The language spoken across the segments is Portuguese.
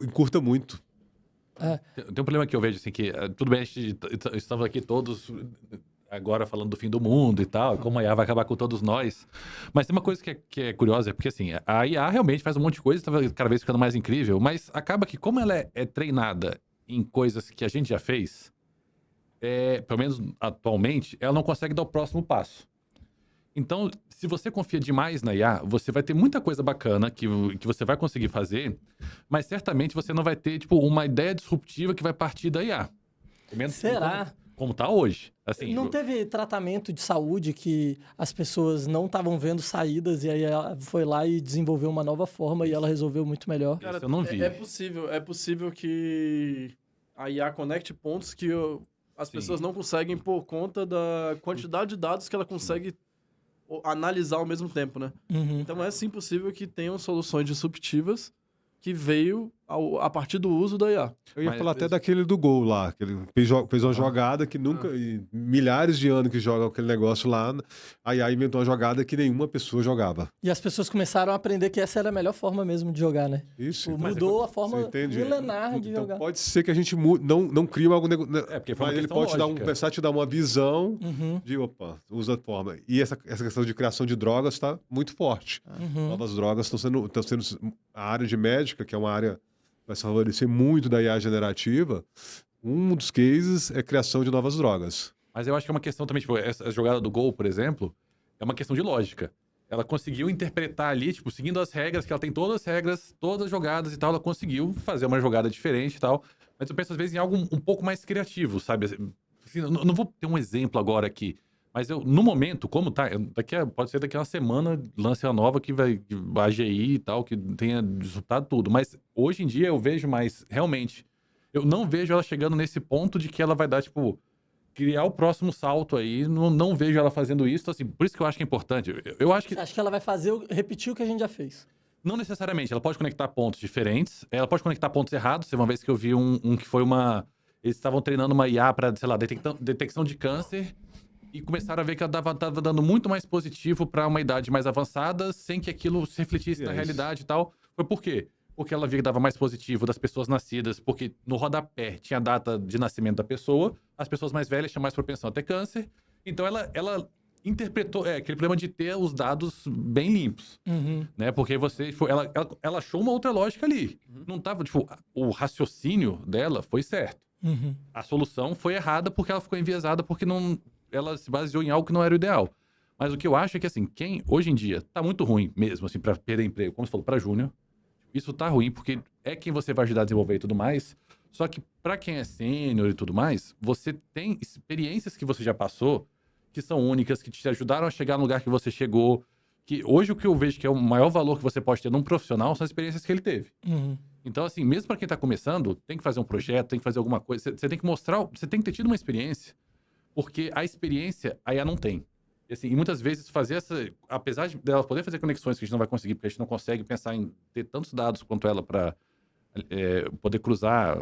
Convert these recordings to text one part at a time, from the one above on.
encurta muito. Tem um problema que eu vejo, assim, que tudo bem, a gente estamos aqui todos agora falando do fim do mundo e tal, como a IA vai acabar com todos nós. Mas tem uma coisa que é curiosa, é porque assim, a IA realmente faz um monte de coisa, tá cada vez ficando mais incrível, mas acaba que como ela é treinada em coisas que a gente já fez, pelo menos atualmente, ela não consegue dar o próximo passo. Então, se você confia demais na IA, você vai ter muita coisa bacana que você vai conseguir fazer, mas certamente você não vai ter, tipo, uma ideia disruptiva que vai partir da IA. Pelo menos Será? como tá hoje. Assim, Não teve tratamento de saúde que as pessoas não estavam vendo saídas e aí ela foi lá e desenvolveu uma nova forma e ela resolveu muito melhor? Cara, eu não vi. É possível que a IA conecte pontos que as pessoas não conseguem por conta da quantidade de dados que ela consegue analisar ao mesmo tempo, né? Uhum. Então é sim possível que tenham soluções disruptivas que veio a partir do uso da IA. Eu ia falar até daquele do Gol lá, que ele fez uma jogada que nunca, e milhares de anos que joga aquele negócio lá, a IA inventou uma jogada que nenhuma pessoa jogava. E as pessoas começaram a aprender que essa era a melhor forma mesmo de jogar, né? Isso. Mudou a forma Você entende? milenar de Então jogar. pode ser que a gente não crie algo, porque foi uma mas ele questão pode lógica. começar a te dar uma visão Uhum. de, opa, usa a forma. E essa questão de criação de drogas está muito forte. Uhum. Novas drogas estão sendo a área de médica, que é uma área que vai se favorecer muito da IA generativa. Um dos cases é a criação de novas drogas. Mas eu acho que é uma questão também, tipo, essa jogada do Gol, por exemplo, é uma questão de lógica. Ela conseguiu interpretar ali, tipo, seguindo as regras, que ela tem todas as regras, todas as jogadas e tal, ela conseguiu fazer uma jogada diferente e tal. Mas eu penso, às vezes, em algo um pouco mais criativo, sabe? Assim, eu não vou ter um exemplo agora aqui, mas no momento, como tá, pode ser daqui a uma semana, lance uma nova que vai, a AGI e tal, que tenha resultado tudo. Mas hoje em dia eu vejo mais, realmente, eu não vejo ela chegando nesse ponto de que ela vai dar, tipo, criar o próximo salto aí. Não vejo ela fazendo isso, então, assim, por isso que eu acho que é importante. Eu acho que Você acha que ela vai repetir o que a gente já fez? não necessariamente, ela pode conectar pontos diferentes, ela pode conectar pontos errados. Teve uma vez que eu vi um que foi eles estavam treinando uma IA para, sei lá, detecção de câncer e começaram a ver que ela tava dando muito mais positivo para uma idade mais avançada, sem que aquilo se refletisse na realidade e tal. Foi por quê? Porque ela via que dava mais positivo das pessoas nascidas, porque no rodapé tinha a data de nascimento da pessoa, as pessoas mais velhas tinham mais propensão a ter câncer. Então ela interpretou aquele problema de ter os dados bem limpos, né? Porque ela achou uma outra lógica ali. Não tava, tipo, o raciocínio dela foi certo. A solução foi errada porque ela ficou enviesada, porque ela se baseou em algo que não era o ideal. Mas o que eu acho é que, assim, hoje em dia tá muito ruim mesmo, assim, pra perder emprego, como você falou, pra júnior. Isso tá ruim porque é quem você vai ajudar a desenvolver e tudo mais. Só que pra quem é sênior e tudo mais, você tem experiências que você já passou, que são únicas, que te ajudaram a chegar no lugar que você chegou. Que hoje o que eu vejo que é o maior valor que você pode ter num profissional são as experiências que ele teve. Então, assim, mesmo pra quem tá começando, tem que fazer um projeto, tem que fazer alguma coisa. Você tem que mostrar, você tem que ter tido uma experiência, porque a experiência a IA não tem. E, assim, e muitas vezes apesar dela poder fazer conexões que a gente não vai conseguir, porque a gente não consegue pensar em ter tantos dados quanto ela para poder cruzar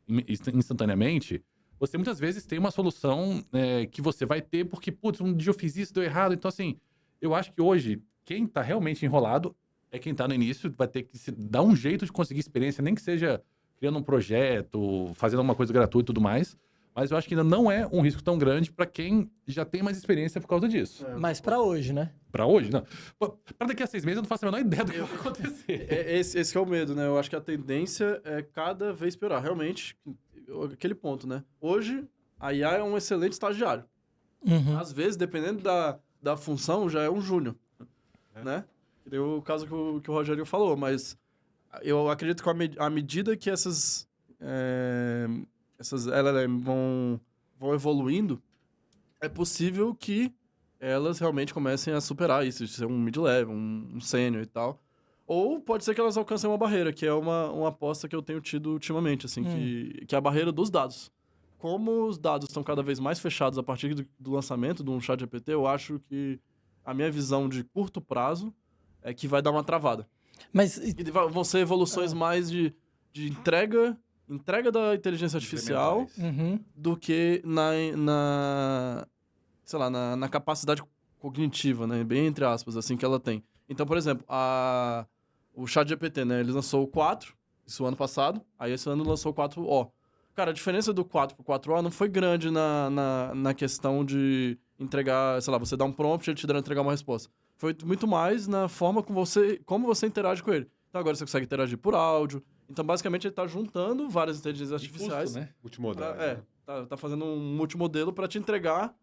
instantaneamente, você muitas vezes tem uma solução que você vai ter porque, putz, um dia eu fiz isso, deu errado. Então, assim, eu acho que hoje, quem tá realmente enrolado é quem tá no início, vai ter que se dar um jeito de conseguir experiência, nem que seja criando um projeto, fazendo alguma coisa gratuita e tudo mais. Mas eu acho que ainda não é um risco tão grande pra quem já tem mais experiência por causa disso. Mas pra hoje, né? Pra hoje, não. Pra daqui a 6 meses eu não faço a menor ideia do que vai acontecer. Esse que é o medo, né? Eu acho que a tendência é cada vez piorar. Realmente, aquele ponto, né? Hoje, a IA é um excelente estagiário. Às vezes, dependendo da função, já é um júnior, né? É o caso que o Rogério falou, mas eu acredito que à medida que essas LLM vão evoluindo, é possível que elas realmente comecem a superar isso, de ser um mid-level, um sênior e tal. Ou pode ser que elas alcancem uma barreira, que é uma aposta que eu tenho tido ultimamente, assim, que é a barreira dos dados. Como os dados estão cada vez mais fechados a partir do lançamento de um ChatGPT, eu acho que a minha visão de curto prazo é que vai dar uma travada. Mas E vão ser evoluções mais de entrega da inteligência artificial do que sei lá, na capacidade cognitiva, né? Bem entre aspas, assim, que ela tem. Então, por exemplo, a o ChatGPT, né? Ele lançou o 4, isso ano passado, aí esse ano lançou o 4O. Cara, a diferença do 4 pro 4O não foi grande na questão de entregar, sei lá, você dá um prompt e ele te dá entregar uma resposta. Foi muito mais na forma como você interage com ele. Então agora você consegue interagir por áudio. Então, basicamente, ele tá juntando várias inteligências E artificiais. custo, né? Multimodal. Tá fazendo um multimodelo para te entregar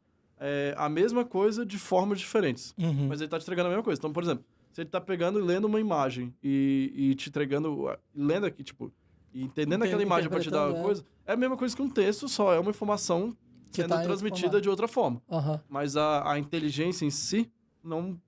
a mesma coisa de formas diferentes. Uhum. Mas ele tá te entregando a mesma coisa. Então, por exemplo, se ele tá pegando e lendo uma imagem e te entregando... Lendo aqui, tipo... E entendendo aquela imagem pra te dar uma coisa... É a mesma coisa que um texto, só é uma informação Que sendo tá em transmitida formato. de outra forma. Aham. Mas a inteligência em si não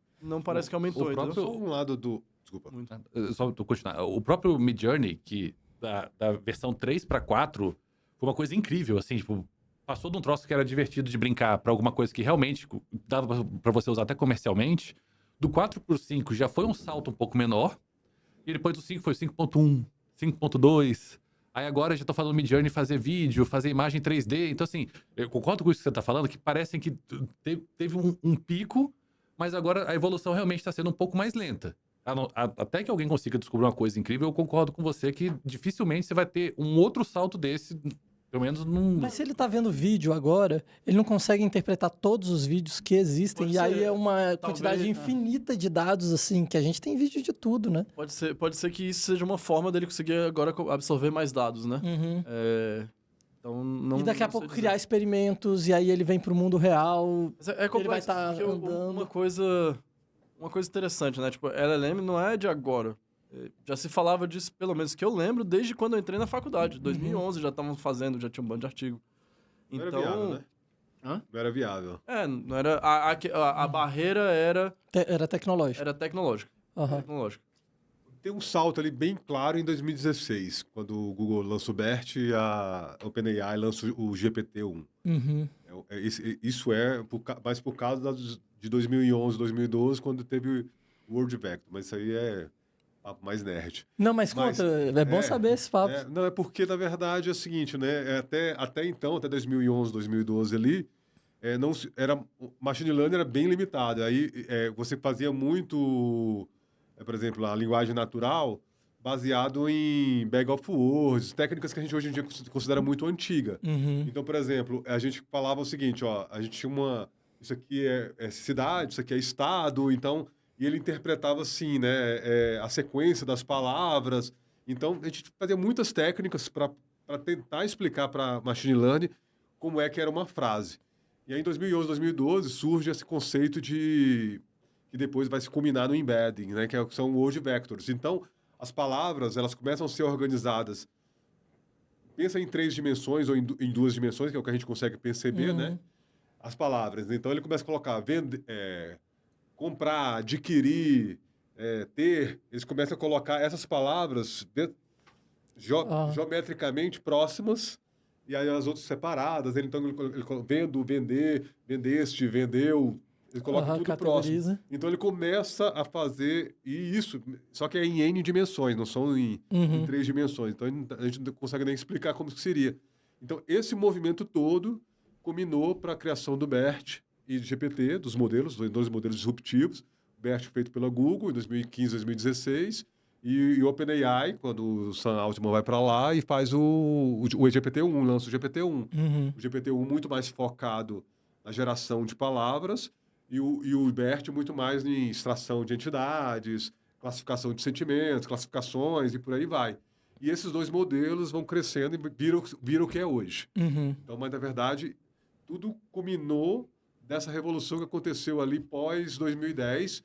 parece que aumentou, o próprio- entendeu? Só um lado do... Desculpa. Muito. Só tô continuar. O próprio Midjourney, que da versão 3 para 4, foi uma coisa incrível, assim, tipo, passou de um troço que era divertido de brincar pra alguma coisa que realmente dava pra você usar até comercialmente. Do 4 pro 5 já foi um salto um pouco menor. E depois do 5 foi 5.1, 5.2. Aí agora eu já tô falando Midjourney fazer vídeo, fazer imagem 3D. Então, assim, eu concordo com isso que você tá falando, que parecem que teve um pico, mas agora a evolução realmente está sendo um pouco mais lenta. Até que alguém consiga descobrir uma coisa incrível, eu concordo com você que dificilmente você vai ter um outro salto desse, pelo menos num... Mas se ele tá vendo vídeo agora, ele não consegue interpretar todos os vídeos que existem. Pode E aí ser. é uma Talvez, quantidade é. infinita de dados, assim, que a gente tem vídeo de tudo, né? Pode ser que isso seja uma forma dele conseguir agora absorver mais dados, né? Uhum. Então, não. E daqui a não sei pouco dizer. criar experimentos, e aí ele vem pro mundo real. Mas é vai complexo, tá porque andando. uma coisa interessante, né? Tipo, LLM não é de agora. Já se falava disso, pelo menos que eu lembro, desde quando eu entrei na faculdade. 2011 já estavam fazendo, já tinha um bando de artigo. Não Então, era viável, né? Hã? Não era viável. Não era... A barreira era Era tecnológico. tecnológica. Aham. Tecnológica. Tem um salto ali bem claro em 2016, quando o Google lança o BERT e a OpenAI lança o GPT-1. Uhum. Isso é mais por causa de 2011, 2012, quando teve o World Vector. Mas isso aí é papo mais nerd. Não, mas Mas, conta, é bom saber esse papo. Não, é porque, na verdade, é o seguinte, né? Até então, até 2011, 2012 ali, machine learning era bem limitado. Aí você fazia muito, por exemplo, a linguagem natural baseado em bag of words, técnicas que a gente hoje em dia considera muito antiga. Uhum. Então, por exemplo, a gente falava o seguinte, ó, a gente tinha isso aqui é cidade, isso aqui é estado, então, e ele interpretava assim, né, a sequência das palavras. Então, a gente fazia muitas técnicas para tentar explicar para machine learning como é que era uma frase. E aí, em 2011, 2012, surge esse conceito que depois vai se culminar no embedding, né, que são word vectors. Então, as palavras, elas começam a ser organizadas. Pensa em 3 dimensões ou em 2 dimensões, que é o que a gente consegue perceber, né? As palavras. Então, ele começa a colocar comprar, adquirir, ter. Eles começam a colocar essas palavras geometricamente próximas e aí as outras separadas. Então, ele vendo, vender, vendeste, vendeu. Ele coloca tudo próximo. Então, ele começa a fazer isso, só que é em N dimensões, não são em 3 dimensões. Então, a gente não consegue nem explicar como que seria. Então, esse movimento todo culminou para a criação do BERT e do GPT, dos modelos, dois modelos disruptivos. O BERT feito pela Google em 2015, 2016, e o OpenAI, quando o Sam Altman vai para lá e faz o GPT-1, lança o GPT-1. O GPT-1 muito mais focado na geração de palavras, e o BERT muito mais em extração de entidades, classificação de sentimentos, classificações e por aí vai. E esses dois modelos vão crescendo e viram o que é hoje. Então, mas na verdade, tudo culminou dessa revolução que aconteceu ali pós-2010,